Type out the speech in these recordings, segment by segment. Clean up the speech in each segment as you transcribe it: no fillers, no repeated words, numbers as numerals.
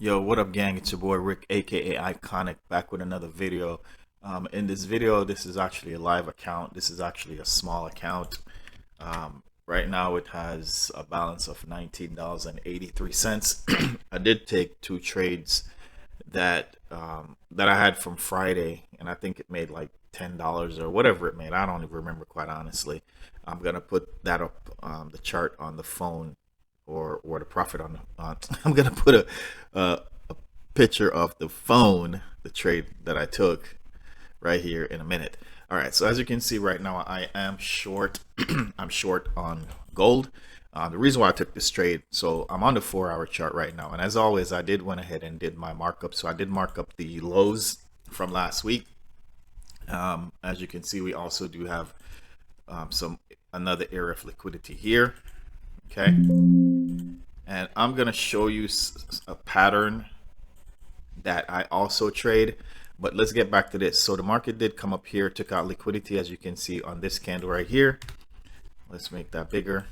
Yo, what up, gang? It's your boy Rick, aka Iconic, back with another video. In this video, this is actually a live account. This is actually a small account. Right now, it has a balance of $19.83. I did take two trades that I had from Friday, and I think it made like $10 or whatever it made. I don't even remember, quite honestly. I'm gonna put that up, the chart on the phone, or the profit on I'm gonna put a picture of the phone, the trade that I took, right here in a minute. All right, so as you can see right now, I am short. I'm short on gold. The reason why I took this trade, so I'm on the 4-hour chart right now, and as always, I did went ahead and did my markup. So I did mark up the lows from last week. As you can see, we also do have another area of liquidity here. Okay, and I'm gonna show you a pattern that I also trade. But let's get back to this. So the market did come up here, took out liquidity, as you can see on this candle right here. Let's make that bigger.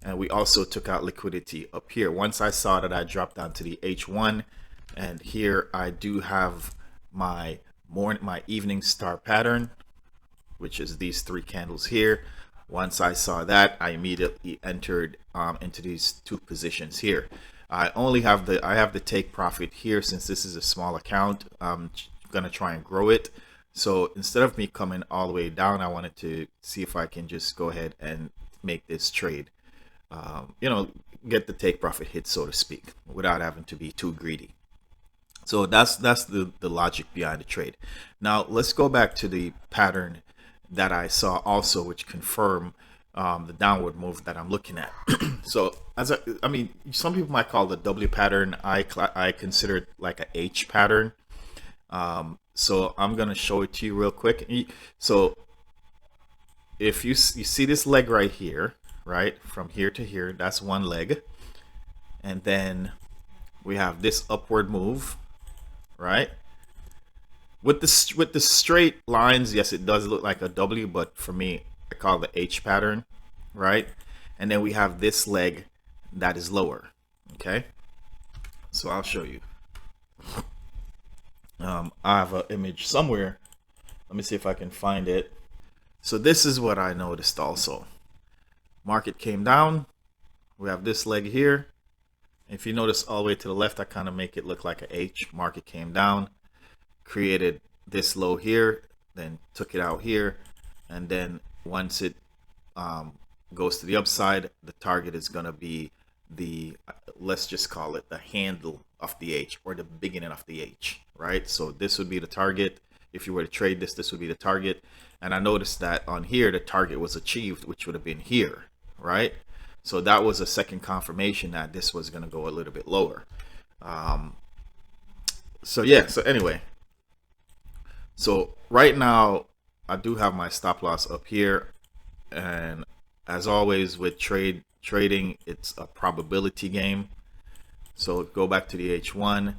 And we also took out liquidity up here. Once I saw that, I dropped down to the H1, and here I do have my evening star pattern, which is these three candles here. Once I saw that, I immediately entered into these two positions here. I have the take profit here. Since this is a small account, I'm gonna try and grow it. So instead of me coming all the way down, I wanted to see if I can just go ahead and make this trade, get the take profit hit, so to speak, without having to be too greedy. So that's the logic behind the trade. Now let's go back to the pattern that I saw also, which confirm the downward move that I'm looking at. So I mean, some people might call the W pattern. I consider it like a H pattern. So I'm gonna show it to you real quick. So if you see this leg right here, right from here to here, that's one leg, and then we have this upward move, right? With the straight lines, yes, it does look like a W, but for me, I call it the H pattern, right? And then we have this leg that is lower. Okay, so I'll show you. I have an image somewhere. Let me see if I can find it. So this is what I noticed also. Market came down. We have this leg here. If you notice all the way to the left, I kind of make it look like an H. Market came down, created this low here, then took it out here, and then once it goes to the upside, the target is going to be the, let's just call it the handle of the H, or the beginning of the H, right? So this would be the target. If you were to trade this would be the target. And I noticed that on here the target was achieved, which would have been here, right? So that was a second confirmation that this was going to go a little bit lower. So yeah, so anyway, so right now I do have my stop loss up here, and as always with trading, it's a probability game. So go back to the H1.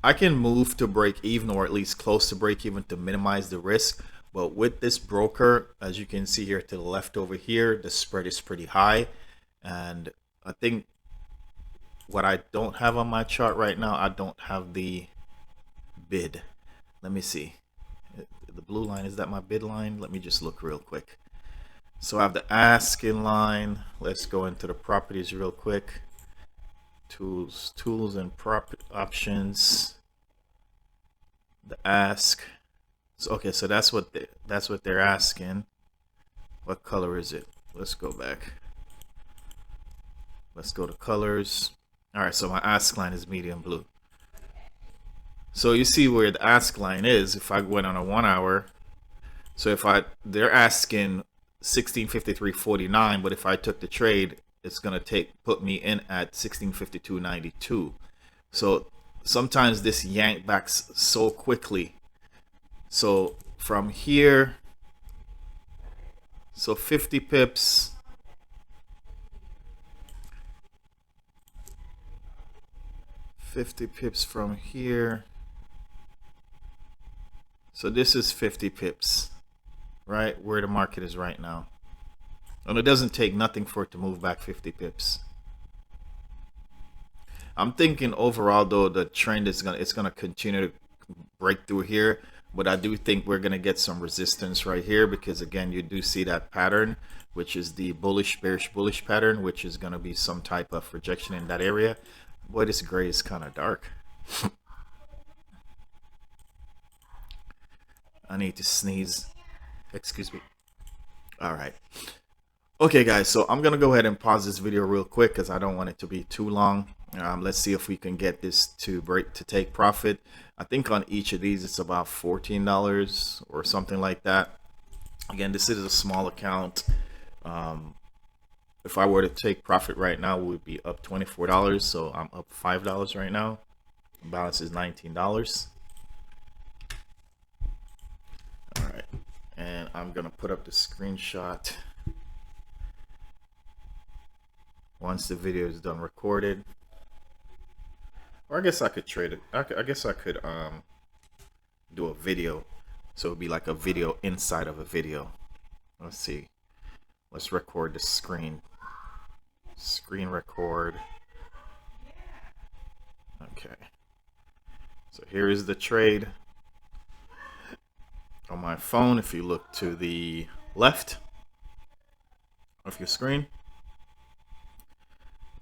I can move to break even, or at least close to break even, to minimize the risk. But with this broker, as you can see here to the left over here, the spread is pretty high. And I think what I don't have on my chart right now, I don't have the bid. Let me see. The blue line, is that my bid line? Let me just look real quick. So I have the ask in line. Let's go into the properties real quick. Tools and profit options. The ask. So, okay, so that's what they're asking. What color is it? Let's go back. Let's go to colors. All right, so my ask line is medium blue. So you see where the ask line is. If I went on a 1 hour, so they're asking 1653.49, but if I took the trade, it's gonna put me in at 1652.92. So sometimes this yank backs so quickly. So from here, so 50 pips, from here. So this is 50 pips, right where the market is right now. And it doesn't take nothing for it to move back 50 pips. I'm thinking overall though the trend is gonna continue to break through here, but I do think we're gonna get some resistance right here because again you do see that pattern, which is the bullish bearish bullish pattern, which is gonna be some type of rejection in that area. Boy, this gray is kind of dark. I need to sneeze. Excuse me. All right. Okay, guys, so I'm gonna go ahead and pause this video real quick because I don't want it to be too long. Let's see if we can get this to take profit. I think on each of these it's about $14 or something like that. Again, this is a small account. If I were to take profit right now, we would be up $24. So I'm up $5 right now. Balance is $19. All right, and I'm gonna put up the screenshot once the video is done recorded. Or I guess I could trade it. I guess I could do a video, so it'd be like a video inside of a video. Let's see. Let's record the screen. Screen record. Okay. So here is the trade on my phone. If you look to the left of your screen,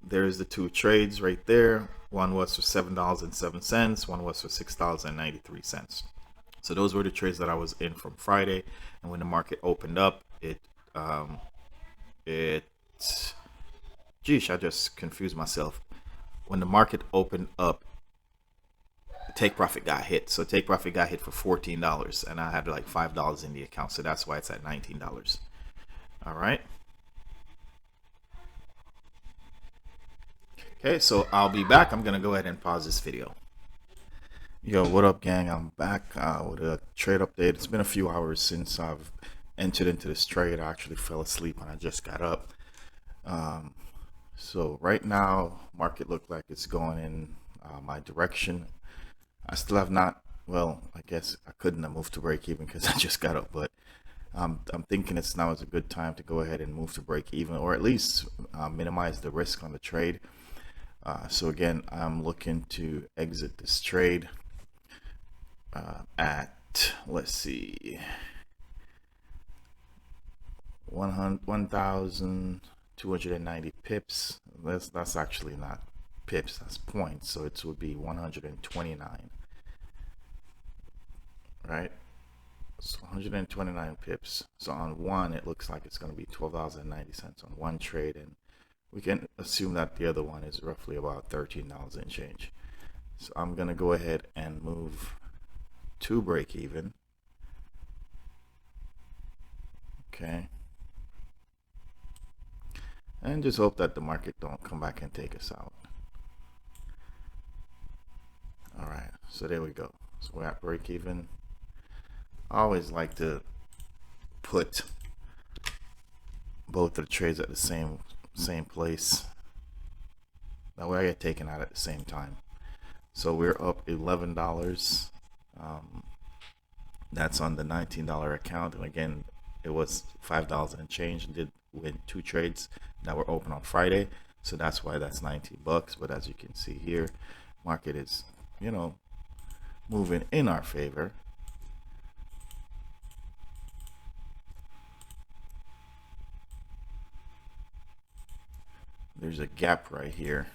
there's the two trades right there. One was for $7.07, one was for $6.93. So those were the trades that I was in from Friday. And when the market opened up, geesh, I just confused myself. When the market opened up, take profit got hit. So take profit got hit for $14, and I had like $5 in the account. So that's why it's at $19. All right. Okay, so I'll be back. I'm gonna go ahead and pause this video. Yo, what up, gang? I'm back with a trade update. It's been a few hours since I've entered into this trade. I actually fell asleep when I just got up. So right now, market looked like it's going in my direction. I still have not, well, I guess I couldn't have moved to break even because I just got up, but I'm thinking now is a good time to go ahead and move to break even, or at least minimize the risk on the trade. So again, I'm looking to exit this trade at, let's see, 1,290 pips. That's actually not pips, that's points. So it would be 129, right? So 129 pips. So on one, it looks like it's going to be $12.90 on one trade, and we can assume that the other one is roughly about $13 and change. So I'm going to go ahead and move to break even. Okay. And just hope that the market don't come back and take us out. All right, so there we go. So we're at break even. I always like to put both of the trades at the same place. That way I get taken out at the same time. So we're up $11. That's on the $19 account, and again, it was $5 and change. Did win two trades that were open on Friday, so that's why that's $90. But as you can see here, market is, you know, moving in our favor. There's a gap right here.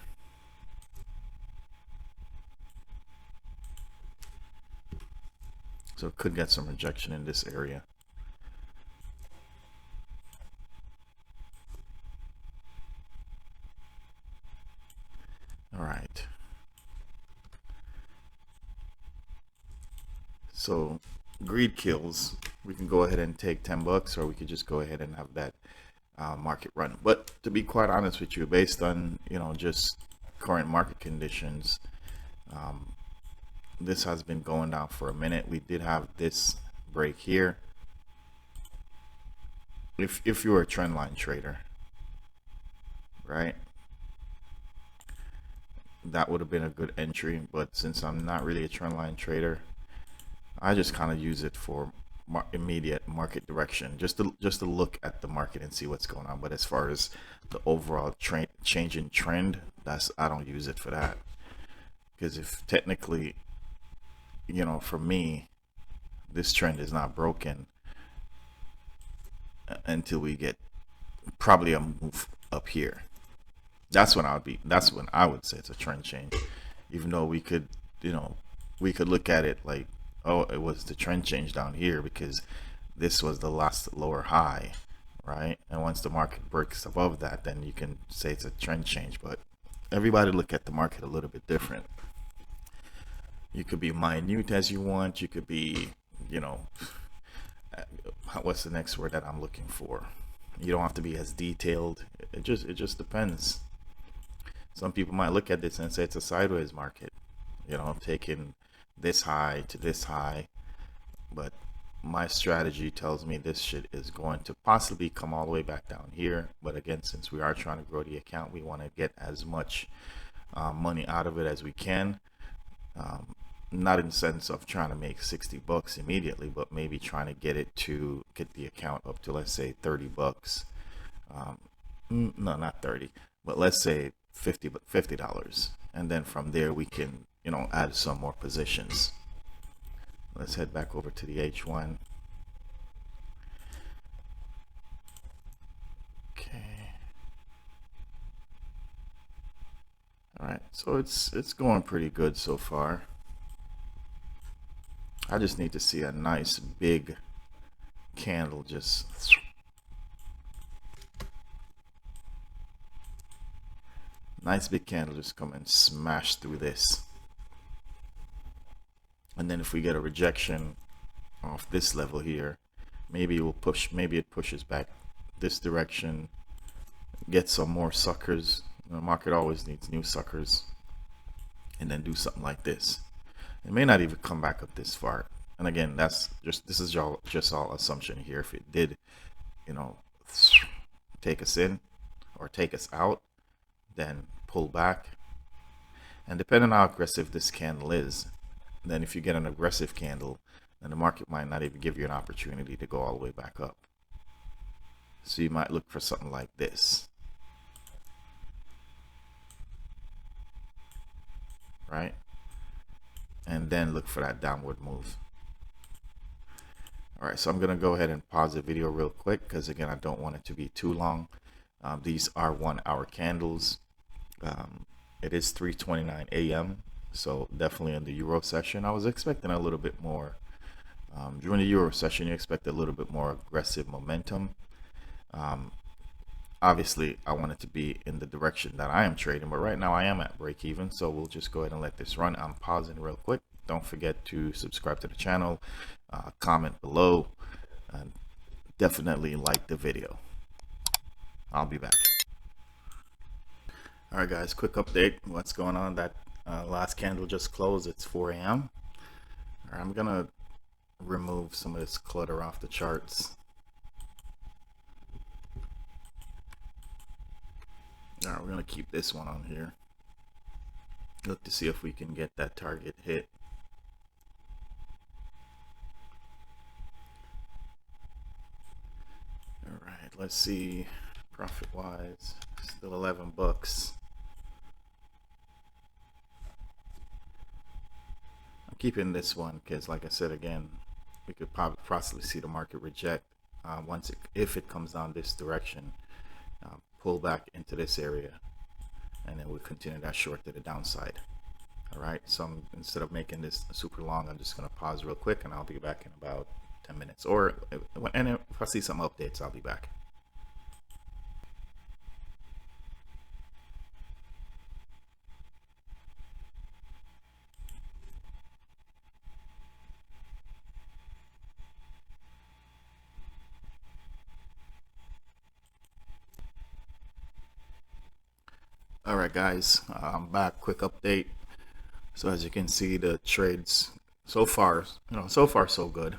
So it could get some rejection in this area. All right. So greed kills. We can go ahead and take $10, or we could just go ahead and have that market run. But to be quite honest with you, based on, you know, just current market conditions, this has been going down for a minute. We did have this break here. If you're a trend line trader, right, that would have been a good entry. But since I'm not really a trend line trader, I just kind of use it for immediate market direction, just to look at the market and see what's going on. But as far as the overall change in trend, I don't use it for that, because if technically, you know, for me, this trend is not broken until we get probably a move up here. That's when I would say it's a trend change, even though we could, you know, we could look at it like, oh, it was the trend change down here because this was the last lower high, right? And once the market breaks above that, then you can say it's a trend change. But everybody look at the market a little bit different. You could be minute as you want. You could be, you know, what's the next word that I'm looking for? You don't have to be as detailed. It just depends. Some people might look at this and say it's a sideways market, you know, taking this high to this high. But my strategy tells me this shit is going to possibly come all the way back down here. But again, since we are trying to grow the account, we want to get as much money out of it as we can. Not in the sense of trying to make 60 bucks immediately, but maybe trying to get the account up to, let's say, 30 bucks. No, not 30, but let's say $50. And then from there we can, you know, add some more positions. Let's head back over to the H1. Okay. All right, so it's going pretty good so far. I just need to see a nice big candle just come and smash through this. And then if we get a rejection off this level here, maybe it pushes back this direction, get some more suckers. The market always needs new suckers, and then do something like this. It may not even come back up this far. And again, this is just all assumption here. If it did, you know, take us in or take us out, then pull back. And depending on how aggressive this candle is, then if you get an aggressive candle, then the market might not even give you an opportunity to go all the way back up. So you might look for something like this, right? And then look for that downward move. All right, so I'm gonna go ahead and pause the video real quick because again, I don't want it to be too long. These are 1 hour candles. It is 3:29 a.m. so definitely in the Euro session I was expecting a little bit more. During the Euro session you expect a little bit more aggressive momentum. Obviously I want it to be in the direction that I am trading, but right now I am at break even, so we'll just go ahead and let this run. I'm pausing real quick. Don't forget to subscribe to the channel, comment below, and definitely like the video. I'll be back. All right guys, quick update. What's going on? That last candle just closed. It's 4 a.m. All right, I'm gonna remove some of this clutter off the charts. All right, we're gonna keep this one on here. Look to see if we can get that target hit. All right, let's see. Profit wise, still 11 bucks. I'm keeping this one because, like I said, again, we could possibly see the market reject if it comes down this direction. Pull back into this area, and then we'll continue that short to the downside. All right, so instead of making this super long, I'm just going to pause real quick and I'll be back in about 10 minutes, or if I see some updates, I'll be back. All right guys, I'm back. Quick update. So as you can see, the trades so far, so far so good.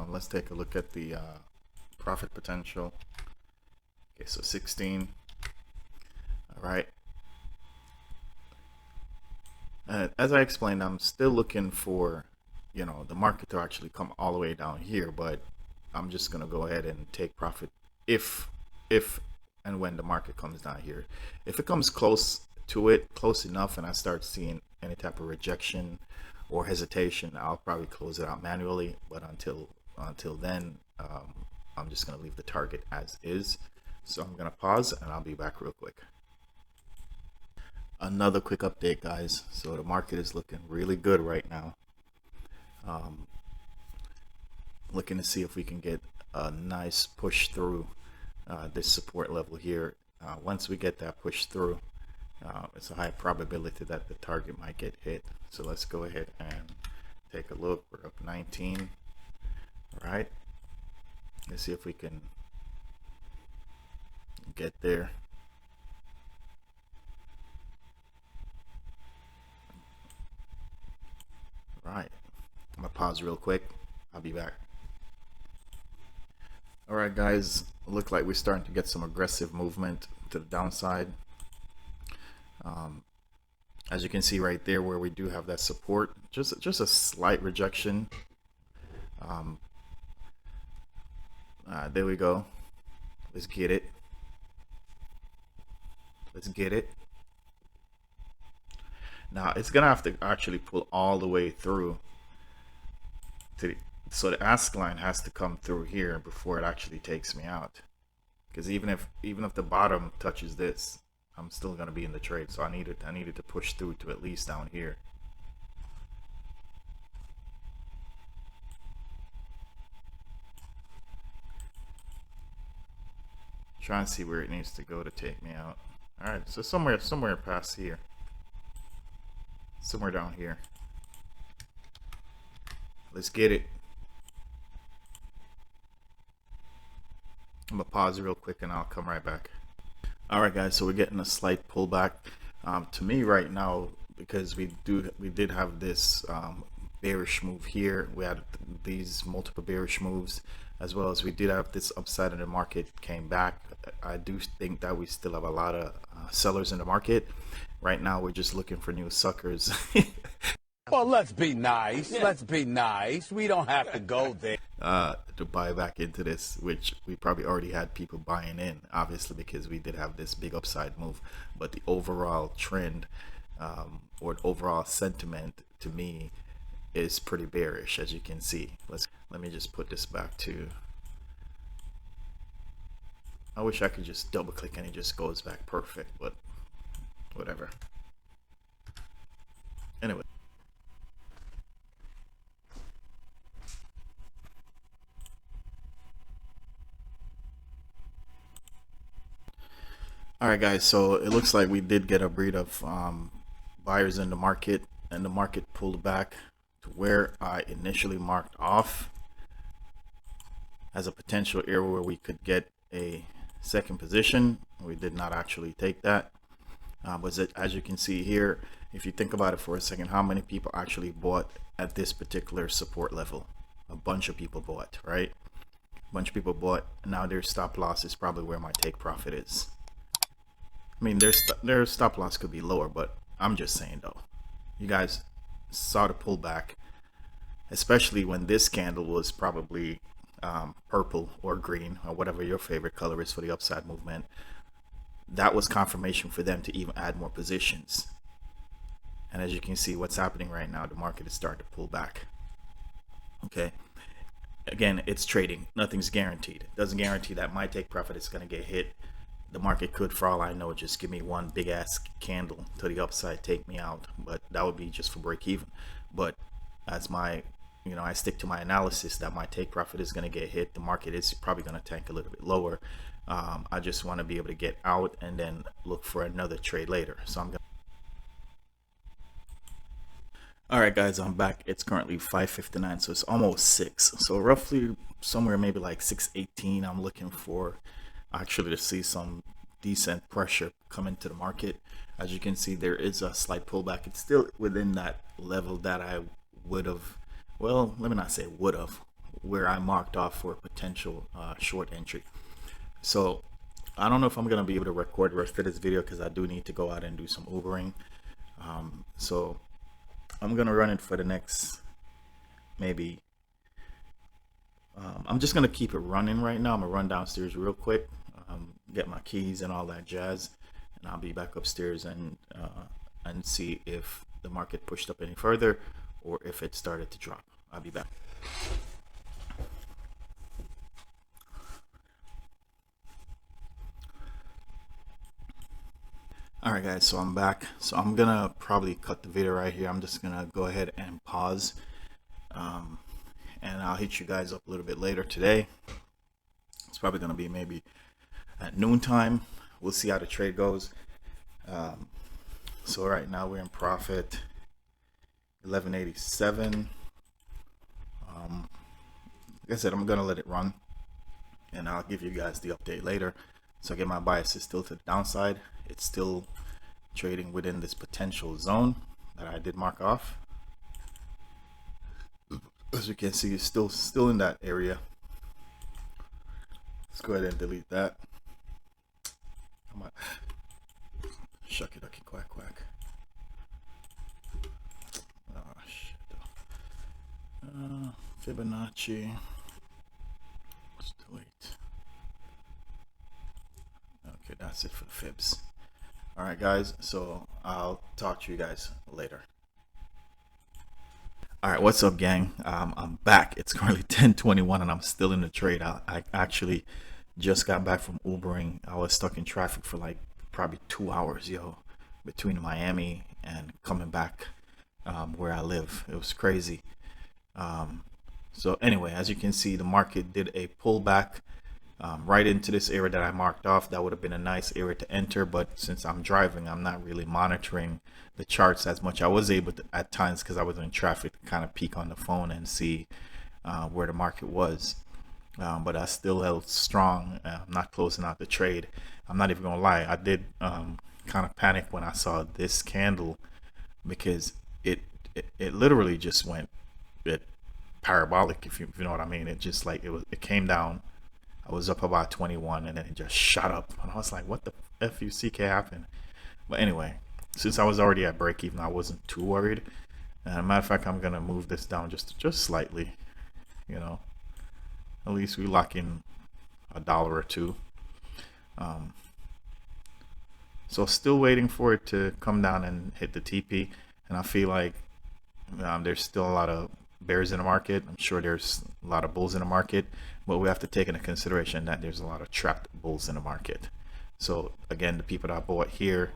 Let's take a look at the profit potential. Okay, so 16. All right. As I explained, I'm still looking for, the market to actually come all the way down here, but I'm just gonna go ahead and take profit if and when the market comes down here. If it comes close to it, close enough, and I start seeing any type of rejection or hesitation, I'll probably close it out manually. But until then, I'm just gonna leave the target as is. So I'm gonna pause and I'll be back real quick. Another quick update, guys. So the market is looking really good right now. Looking to see if we can get a nice push through this support level here. Once we get that push through, it's a high probability that the target might get hit. So let's go ahead and take a look. We're up 19. All right, let's see if we can get there. All right, I'm gonna pause real quick. I'll be back. All right, guys, look like we're starting to get some aggressive movement to the downside. As you can see right there, where we do have that support, just a slight rejection. There we go. Let's get it. Let's get it. Now it's gonna have to actually pull all the way through to so the ask line has to come through here before it actually takes me out. Because even if the bottom touches this, I'm still gonna be in the trade. So I needed to push through to at least down here. Try and see where it needs to go to take me out. All right, so somewhere past here, somewhere down here. Let's get it. I'm gonna pause real quick and I'll come right back. All right, guys, so we're getting a slight pullback. To me right now, because we did have this bearish move here. We had these multiple bearish moves, as well as we did have this upside in the market came back. I do think that we still have a lot of sellers in the market. Right now, we're just looking for new suckers. Well, let's be nice. Let's be nice. We don't have to go there. To buy back into this, which we probably already had people buying in, obviously, because we did have this big upside move. But the overall trend or overall sentiment to me is pretty bearish, as you can see. Let me just put this back to. I wish I could just double click and it just goes back perfect, but whatever. Anyway. All right, guys, so it looks like we did get a breed of buyers in the market, and the market pulled back to where I initially marked off as a potential area where we could get a second position. We did not actually take that. But as you can see here, if you think about it for a second, how many people actually bought at this particular support level? A bunch of people bought, right? A bunch of people bought. Now their stop loss is probably where my take profit is. I mean, their stop loss could be lower, but I'm just saying though, you guys saw the pullback, especially when this candle was probably purple or green or whatever your favorite color is for the upside movement. That was confirmation for them to even add more positions. And as you can see, what's happening right now, the market is starting to pull back. Okay. Again, it's trading. Nothing's guaranteed. It doesn't guarantee that my take profit is going to get hit. The market could, for all I know, just give me one big ass candle to the upside, take me out, but that would be just for break even. But as my, I stick to my analysis that my take profit is going to get hit. The market is probably going to tank a little bit lower. I just want to be able to get out and then look for another trade later. So I'm going. All right, guys, I'm back. It's currently 5:59, so it's almost 6. So roughly somewhere maybe like 6:18. I'm looking for actually to see some decent pressure come into the market. As you can see, there is a slight pullback. It's still within that level that I would have, well, let me not say would have, where I marked off for a potential short entry. So I don't know if I'm going to be able to record the rest of this video because I do need to go out and do some Ubering. So I'm going to run it for the next maybe I'm just gonna keep it running right now. I'm gonna run downstairs real quick, get my keys and all that jazz, and I'll be back upstairs and see if the market pushed up any further or if it started to drop. I'll be back. All right, guys, so I'm back. So I'm gonna probably cut the video right here. I'm just gonna go ahead and pause, and I'll hit you guys up a little bit later today. It's probably gonna be maybe at noontime. We'll see how the trade goes. So right now we're in profit 1187. Like I said, I'm gonna let it run, and I'll give you guys the update later. So again, my bias is still to the downside. It's still trading within this potential zone that I did mark off. As you can see, it's still in that area. Let's go ahead and delete that. Come on. Shucky ducky quack quack. Oh shit. Fibonacci. Let's delete. Okay, that's it for the fibs. All right, guys. So I'll talk to you guys later. All right, what's up, gang? I'm back. It's currently 10:21 and I'm still in the trade. I actually just got back from Ubering. I was stuck in traffic for like probably 2 hours, between Miami and coming back where I live. It was crazy. So anyway, as you can see, the market did a pullback right into this area that I marked off. That would have been a nice area to enter, but since I'm driving, I'm not really monitoring the charts as much. I was able to at times, because I was in traffic, to kind of peek on the phone and see where the market was. But I still held strong. I'm not closing out the trade. I'm not even gonna lie, I did kind of panic when I saw this candle, because it literally just went parabolic, if you know what I mean. It just like it came down. I was up about 21 and then it just shot up, and I was like, what the FUCK happened? But anyway, since I was already at break even, I wasn't too worried. And matter of fact, I'm gonna move this down just slightly, at least we lock in $1 or $2. So still waiting for it to come down and hit the TP, and I feel like there's still a lot of bears in the market. I'm sure there's a lot of bulls in the market, but we have to take into consideration that there's a lot of trapped bulls in the market. So again, the people that bought here,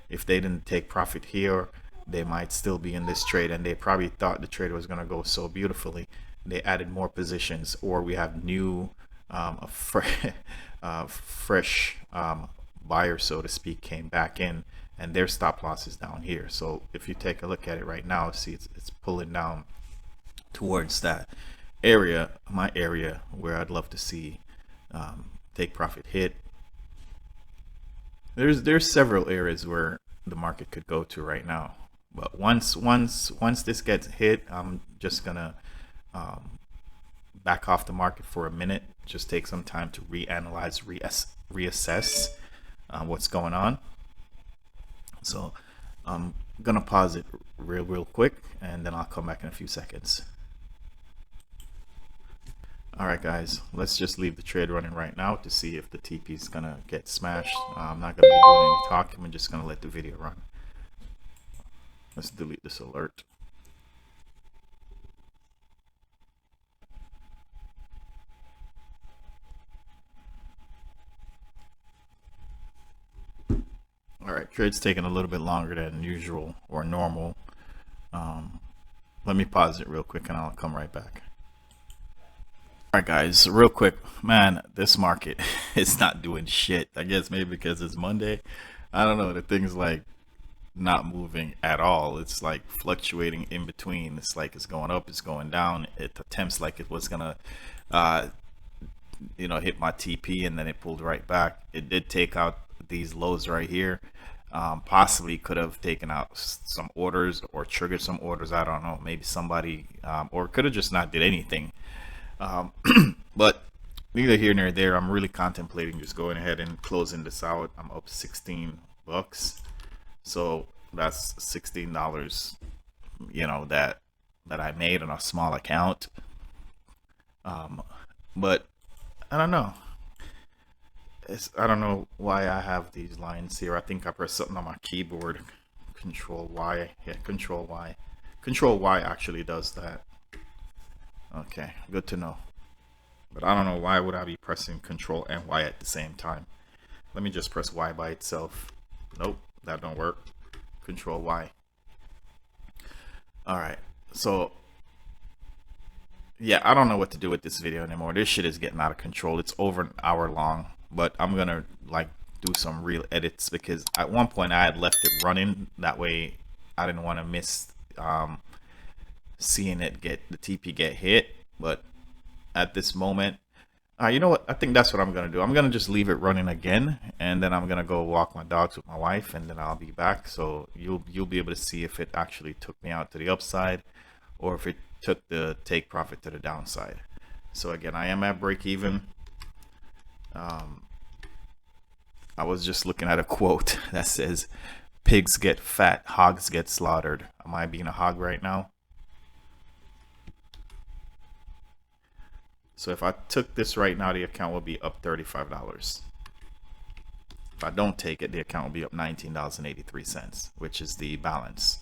if they didn't take profit here, they might still be in this trade, and they probably thought the trade was going to go so beautifully. They added more positions, or we have new fresh buyers, so to speak, came back in, and their stop loss is down here. So if you take a look at it right now, see it's pulling down towards that area, my area, where I'd love to see take profit hit. There's several areas where the market could go to right now, but once this gets hit, I'm just gonna back off the market for a minute, just take some time to reanalyze, reassess what's going on. So I'm gonna pause it real quick, and then I'll come back in a few seconds. All right, guys, let's just leave the trade running right now to see if the TP is gonna get smashed. I'm not gonna be doing any talking. I'm just gonna let the video run. Let's delete this alert. All right, trade's taking a little bit longer than usual or normal. Let me pause it real quick and I'll come right back. All right, guys, real quick, man, this market is not doing shit. I guess maybe because it's Monday. I don't know. The thing's like not moving at all. It's like fluctuating in between. It's like it's going up, it's going down. It attempts like it was gonna hit my TP, and then it pulled right back. It did take out these lows right here. Possibly could have taken out some orders or triggered some orders. I don't know. Maybe somebody or could have just not did anything. But neither here nor there. I'm really contemplating just going ahead and closing this out. I'm up $16, so that's $16, that I made on a small account. but I don't know. I don't know why I have these lines here. I think I pressed something on my keyboard. Control Y. Yeah, Control Y. Control Y actually does that. Okay, good to know. But I don't know why would I be pressing Control and Y at the same time. Let me just press Y by itself. Nope, that don't work. Control Y. All right, so yeah, I don't know what to do with this video anymore. This shit is getting out of control. It's over an hour long, but I'm gonna like do some real edits because at one point I had left it running. That way I didn't want to miss seeing it get the TP get hit. But at this moment, you know what? I think that's what I'm gonna do. I'm gonna just leave it running again, and then I'm gonna go walk my dogs with my wife, and then I'll be back. So you'll be able to see if it actually took me out to the upside, or if it took the take profit to the downside. So again, I am at break even. I was just looking at a quote that says, "Pigs get fat, hogs get slaughtered." Am I being a hog right now? So if I took this right now, the account will be up $35. If I don't take it, the account will be up $19.83, which is the balance.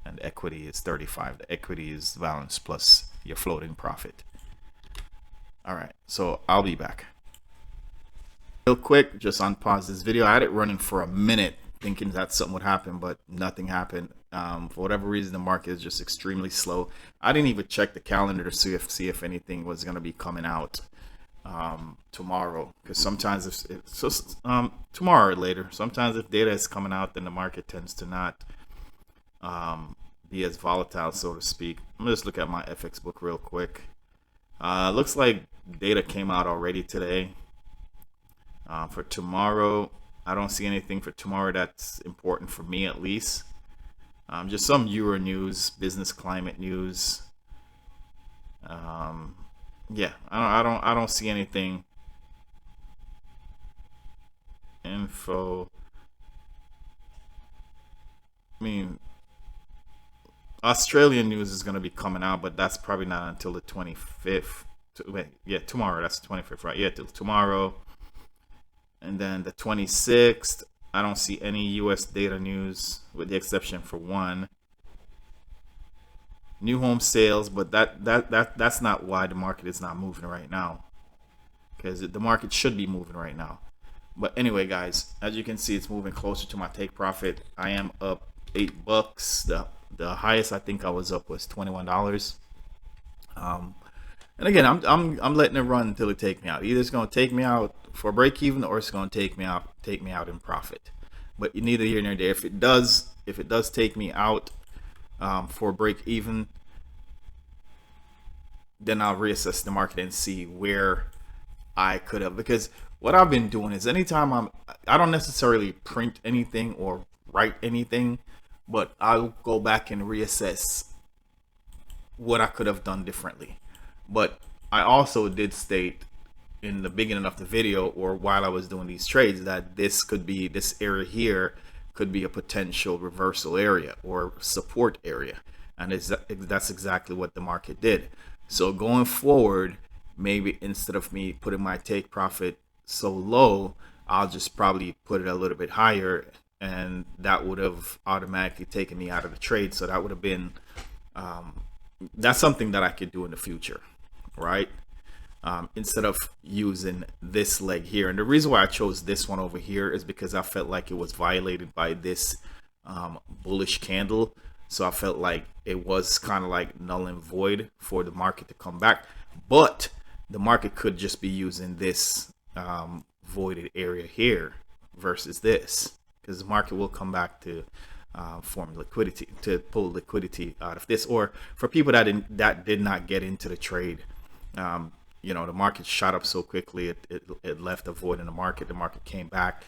And equity is 35. The equity is balance plus your floating profit. All right, so I'll be back. Real quick, just unpause this video. I had it running for a minute thinking that something would happen, but nothing happened. For whatever reason, the market is just extremely slow. I didn't even check the calendar to see if anything was going to be coming out tomorrow, because sometimes if it's just tomorrow or later, sometimes if data is coming out, then the market tends to not be as volatile, so to speak. I'm gonna just look at my FX book real quick. Looks like data came out already today. For tomorrow, I don't see anything for tomorrow that's important for me, at least. Just some Euro news, business climate news. Yeah, I don't see anything. Info. I mean, Australian news is going to be coming out, but that's probably not until the 25th. Wait, yeah, tomorrow. That's the 25th, right? Yeah, till tomorrow. And then the 26th, I don't see any US data news with the exception for one. New home sales, but that's not why the market is not moving right now, because the market should be moving right now. But anyway, guys, as you can see, it's moving closer to my take profit. I am up $8. The highest I think I was up was $21. And again, I'm letting it run until it takes me out. Either it's going to take me out for break even, or it's going to take me out in profit. But neither here nor there. If it does take me out for break even, then I'll reassess the market and see where I could have. Because what I've been doing is anytime I don't necessarily print anything or write anything, but I'll go back and reassess what I could have done differently. But I also did state in the beginning of the video, or while I was doing these trades, that this area here could be a potential reversal area or support area, and that's exactly what the market did. So going forward, maybe instead of me putting my take profit so low, I'll just probably put it a little bit higher, and that would have automatically taken me out of the trade. So that would have been that's something that I could do in the future, right? Instead of using this leg here. And the reason why I chose this one over here is because I felt like it was violated by this bullish candle. So I felt like it was kind of like null and void for the market to come back. But the market could just be using this voided area here versus this, because the market will come back to form liquidity, to pull liquidity out of this. Or for people that did not get into the trade, you know, the market shot up so quickly, it left a void in the market. The market came back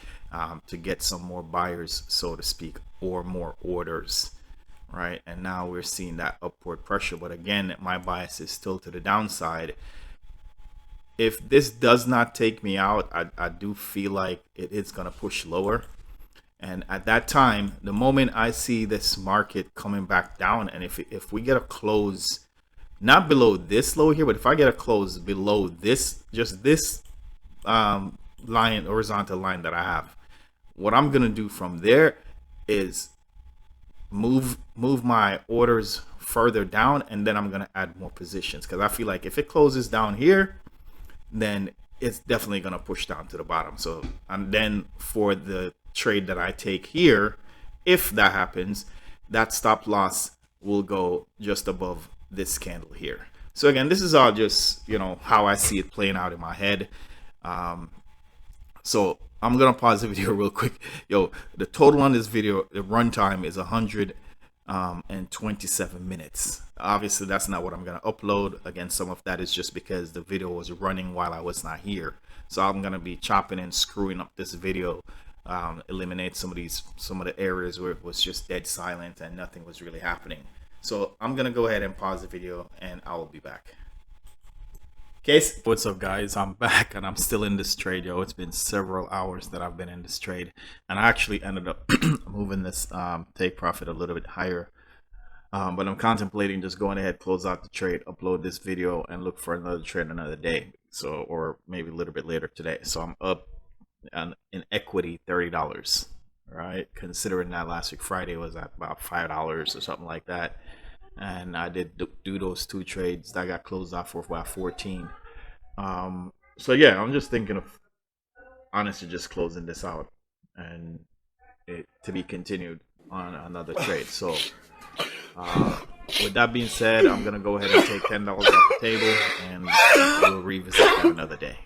to get some more buyers, so to speak, or more orders, right? And now we're seeing that upward pressure. But again, my bias is still to the downside. If this does not take me out, I do feel like it is going to push lower. And at that time, the moment I see this market coming back down, and if we get a close not below this low here, but if I get a close below this, just this line, horizontal line that I have, what I'm gonna do from there is move my orders further down, and then I'm gonna add more positions, because I feel like if it closes down here, then it's definitely gonna push down to the bottom. So, and then for the trade that I take here, if that happens, that stop loss will go just above this candle here. So again, this is all just, you know, how I see it playing out in my head. So I'm gonna pause the video real quick. Yo, the total on this video, the runtime is 127 minutes. Obviously that's not what I'm gonna upload. Again, some of that is just because the video was running while I was not here, so I'm gonna be chopping and screwing up this video, eliminate some of the areas where it was just dead silent and nothing was really happening. So I'm gonna go ahead and pause the video, and I will be back. Okay, what's up guys, I'm back and I'm still in this trade. Yo, it's been several hours that I've been in this trade, and I actually ended up moving this take profit a little bit higher, but I'm contemplating just going ahead, close out the trade, upload this video, and look for another trade another day, so, or maybe a little bit later today. So I'm up in equity $30, right, considering that last week Friday was at about $5 or something like that. And I did do those two trades that got closed off for about 14. So yeah, I'm just thinking of honestly just closing this out and it to be continued on another trade. So with that being said, I'm gonna go ahead and take $10 off the table, and we'll revisit that another day.